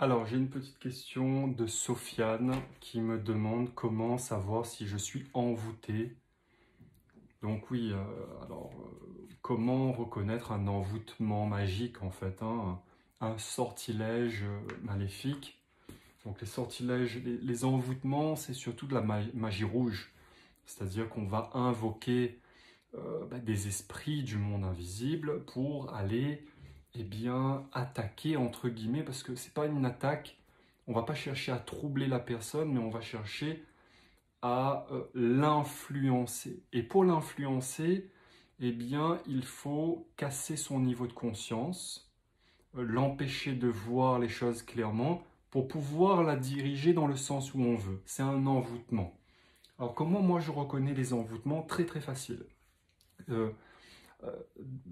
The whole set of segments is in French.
Alors, j'ai une petite question de Sofiane qui me demande comment savoir si je suis envoûté. Donc oui, comment reconnaître un envoûtement magique en fait, hein, un sortilège maléfique. Donc les sortilèges, les envoûtements, c'est surtout de la magie rouge. C'est-à-dire qu'on va invoquer des esprits du monde invisible pour aller attaquer entre guillemets, parce que c'est pas une attaque, on va pas chercher à troubler la personne, mais on va chercher à l'influencer. Et pour l'influencer, il faut casser son niveau de conscience, l'empêcher de voir les choses clairement pour pouvoir la diriger dans le sens où on veut. C'est un envoûtement. Alors comment moi je reconnais les envoûtements? Très très facile. Euh,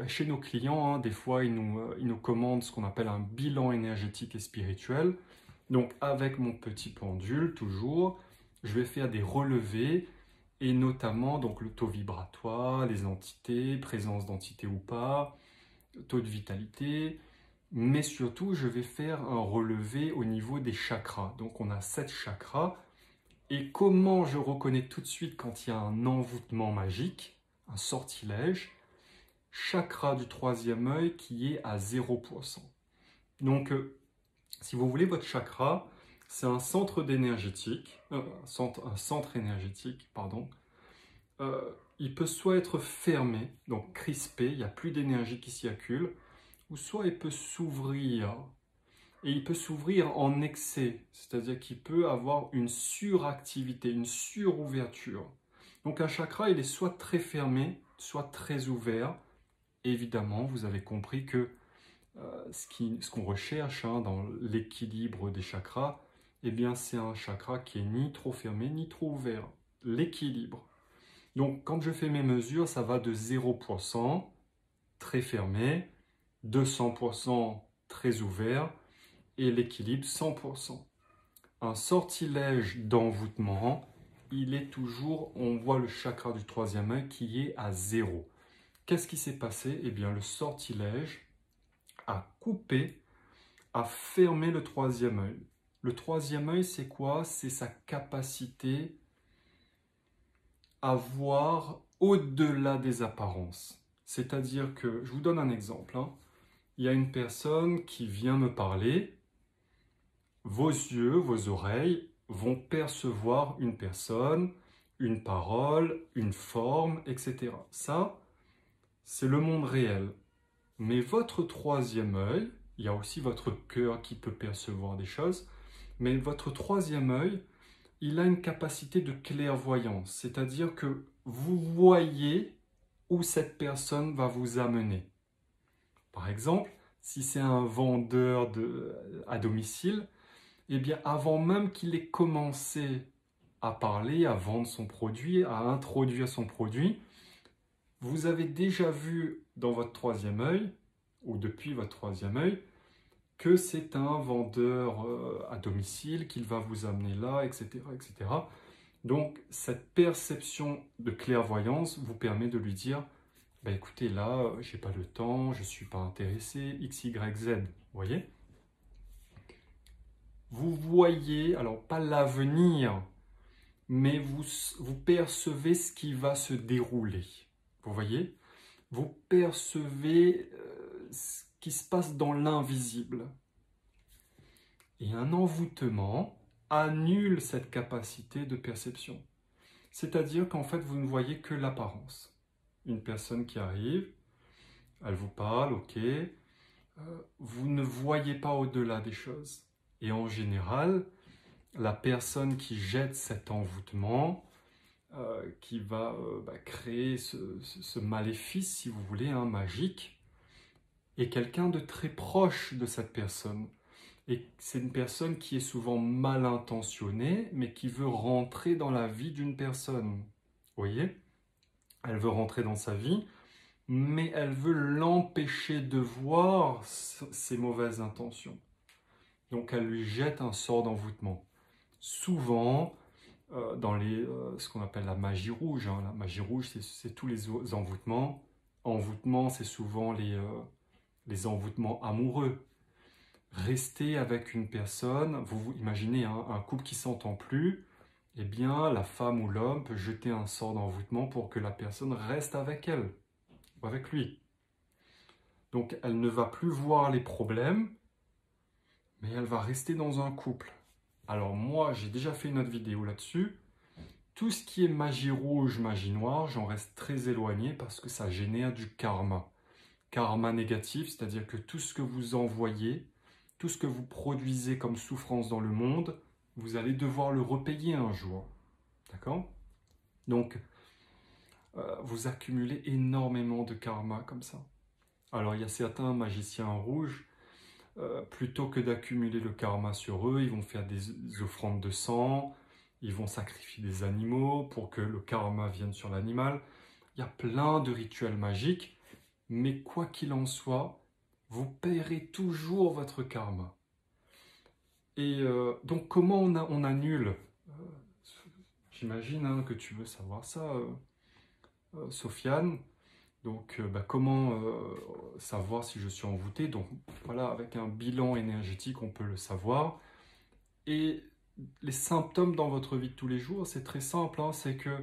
Chez nos clients, hein, des fois, ils nous commandent ce qu'on appelle un bilan énergétique et spirituel. Donc, avec mon petit pendule, toujours, je vais faire des relevés, et notamment donc, le taux vibratoire, les entités, présence d'entités ou pas, taux de vitalité, mais surtout, je vais faire un relevé au niveau des chakras. Donc, on a 7 chakras, et comment je reconnais tout de suite quand il y a un envoûtement magique, un sortilège? Chakra du troisième œil qui est à 0%. Donc, si vous voulez, votre chakra, c'est un centre un centre énergétique, pardon. Il peut soit être fermé, donc crispé, il n'y a plus d'énergie qui circule, ou soit il peut s'ouvrir. Et il peut s'ouvrir en excès, c'est-à-dire qu'il peut avoir une suractivité, une surouverture. Donc un chakra, il est soit très fermé, soit très ouvert. Évidemment, vous avez compris que ce qu'on recherche dans l'équilibre des chakras, c'est un chakra qui est ni trop fermé ni trop ouvert. L'équilibre. Donc, quand je fais mes mesures, ça va de 0% très fermé, 200% très ouvert, et l'équilibre 100%. Un sortilège d'envoûtement, il est toujours, on voit le chakra du troisième œil qui est à 0. Qu'est-ce qui s'est passé? Le sortilège a coupé, a fermé le troisième œil. Le troisième œil, c'est quoi? C'est sa capacité à voir au-delà des apparences. C'est-à-dire que, je vous donne un exemple, hein. Il y a une personne qui vient me parler, vos yeux, vos oreilles vont percevoir une personne, une parole, une forme, etc. Ça, c'est le monde réel. Mais votre troisième œil, il y a aussi votre cœur qui peut percevoir des choses, mais votre troisième œil, il a une capacité de clairvoyance, c'est-à-dire que vous voyez où cette personne va vous amener. Par exemple, si c'est un vendeur à domicile, avant même qu'il ait commencé à parler, à vendre son produit, à introduire son produit, vous avez déjà vu dans votre troisième œil, ou depuis votre troisième œil, que c'est un vendeur à domicile, qu'il va vous amener là, etc., etc. Donc, cette perception de clairvoyance vous permet de lui dire, écoutez, là, j'ai pas le temps, je suis pas intéressé, X, Y, Z, vous voyez? Vous voyez, alors pas l'avenir, mais vous percevez ce qui va se dérouler, vous voyez? Vous percevez ce qui se passe dans l'invisible. Et un envoûtement annule cette capacité de perception. C'est-à-dire qu'en fait, vous ne voyez que l'apparence. Une personne qui arrive, elle vous parle, ok, vous ne voyez pas au-delà des choses. Et en général, la personne qui jette cet envoûtement, qui va créer ce maléfice, si vous voulez, magique, est quelqu'un de très proche de cette personne. Et c'est une personne qui est souvent mal intentionnée, mais qui veut rentrer dans la vie d'une personne. Vous voyez? Elle veut rentrer dans sa vie, mais elle veut l'empêcher de voir ses mauvaises intentions. Donc elle lui jette un sort d'envoûtement. Souvent, dans ce qu'on appelle la magie rouge, hein, la magie rouge, c'est tous les envoûtements. Envoûtement, c'est souvent les envoûtements amoureux. rester avec une personne, vous imaginez hein, un couple qui s'entend plus, eh bien la femme ou l'homme peut jeter un sort d'envoûtement pour que la personne reste avec elle ou avec lui. Donc elle ne va plus voir les problèmes, mais elle va rester dans un couple. Alors moi, j'ai déjà fait une autre vidéo là-dessus. Tout ce qui est magie rouge, magie noire, j'en reste très éloigné parce que ça génère du karma. Karma négatif, c'est-à-dire que tout ce que vous envoyez, tout ce que vous produisez comme souffrance dans le monde, vous allez devoir le repayer un jour. D'accord? Donc, vous accumulez énormément de karma comme ça. Alors, il y a certains magiciens rouges, plutôt que d'accumuler le karma sur eux, ils vont faire des offrandes de sang, ils vont sacrifier des animaux pour que le karma vienne sur l'animal. Il y a plein de rituels magiques, mais quoi qu'il en soit, vous paierez toujours votre karma. Et donc, comment on annule J'imagine hein, que tu veux savoir ça, Sofiane. Donc, comment savoir si je suis envoûté? Donc, voilà, avec un bilan énergétique, on peut le savoir. Et les symptômes dans votre vie de tous les jours, c'est très simple, hein, c'est que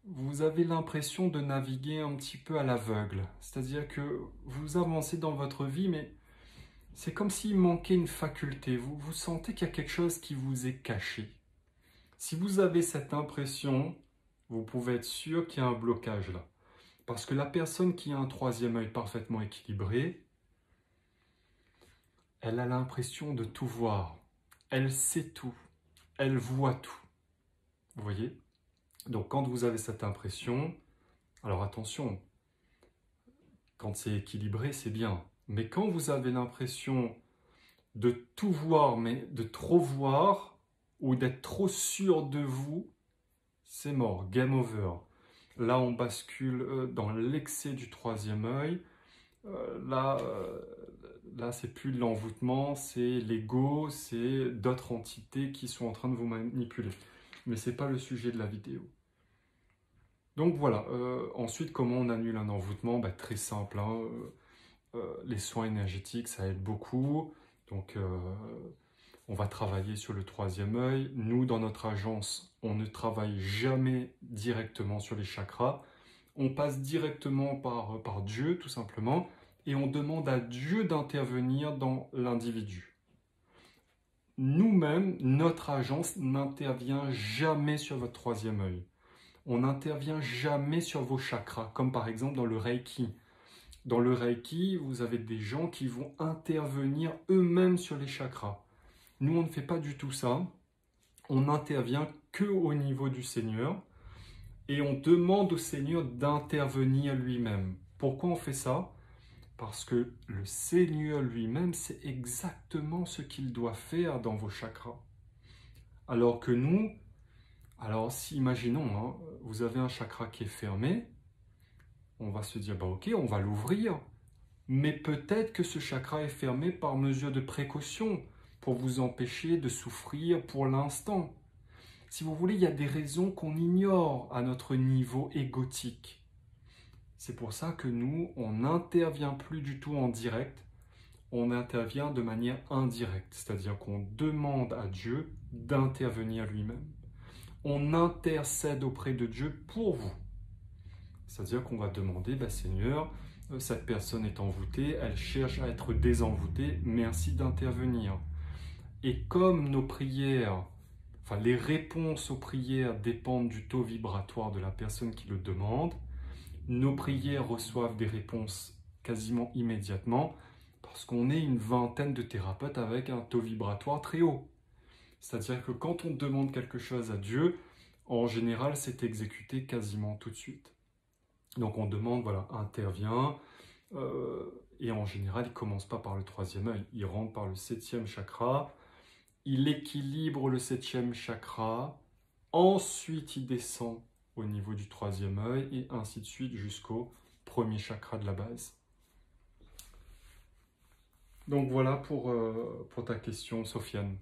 vous avez l'impression de naviguer un petit peu à l'aveugle. C'est-à-dire que vous avancez dans votre vie, mais c'est comme s'il manquait une faculté. Vous sentez qu'il y a quelque chose qui vous est caché. Si vous avez cette impression, vous pouvez être sûr qu'il y a un blocage là. Parce que la personne qui a un troisième œil parfaitement équilibré, elle a l'impression de tout voir. Elle sait tout. Elle voit tout. Vous voyez? Donc quand vous avez cette impression, alors attention, quand c'est équilibré, c'est bien. Mais quand vous avez l'impression de tout voir, mais de trop voir, ou d'être trop sûr de vous, c'est mort, game over. Là, on bascule dans l'excès du troisième œil. Là, c'est plus de l'envoûtement, c'est l'ego, c'est d'autres entités qui sont en train de vous manipuler. Mais ce n'est pas le sujet de la vidéo. Donc voilà, ensuite, comment on annule un envoûtement? Très simple, hein, les soins énergétiques, ça aide beaucoup. Donc, on va travailler sur le troisième œil. Nous, dans notre agence, on ne travaille jamais directement sur les chakras. On passe directement par Dieu, tout simplement, et on demande à Dieu d'intervenir dans l'individu. Nous-mêmes, notre agence n'intervient jamais sur votre troisième œil. On n'intervient jamais sur vos chakras, comme par exemple dans le Reiki. Dans le Reiki, vous avez des gens qui vont intervenir eux-mêmes sur les chakras. Nous, on ne fait pas du tout ça. On n'intervient que au niveau du Seigneur et on demande au Seigneur d'intervenir lui-même. Pourquoi on fait ça? Parce que le Seigneur lui-même sait exactement ce qu'il doit faire dans vos chakras. Alors que nous, si imaginons, hein, vous avez un chakra qui est fermé, on va se dire, ok, on va l'ouvrir. Mais peut-être que ce chakra est fermé par mesure de précaution pour vous empêcher de souffrir pour l'instant. Si vous voulez, il y a des raisons qu'on ignore à notre niveau égotique. C'est pour ça que nous, on n'intervient plus du tout en direct, on intervient de manière indirecte, c'est-à-dire qu'on demande à Dieu d'intervenir lui-même. On intercède auprès de Dieu pour vous. C'est-à-dire qu'on va demander, Seigneur, cette personne est envoûtée, elle cherche à être désenvoûtée, merci d'intervenir. Et comme nos prières, les réponses aux prières dépendent du taux vibratoire de la personne qui le demande, nos prières reçoivent des réponses quasiment immédiatement parce qu'on est une vingtaine de thérapeutes avec un taux vibratoire très haut. C'est-à-dire que quand on demande quelque chose à Dieu, en général, c'est exécuté quasiment tout de suite. Donc on demande, voilà, intervient, et en général, il ne commence pas par le troisième œil, il rentre par le septième chakra, il équilibre le septième chakra, ensuite il descend au niveau du troisième œil, et ainsi de suite jusqu'au premier chakra de la base. Donc voilà pour ta question, Sofiane.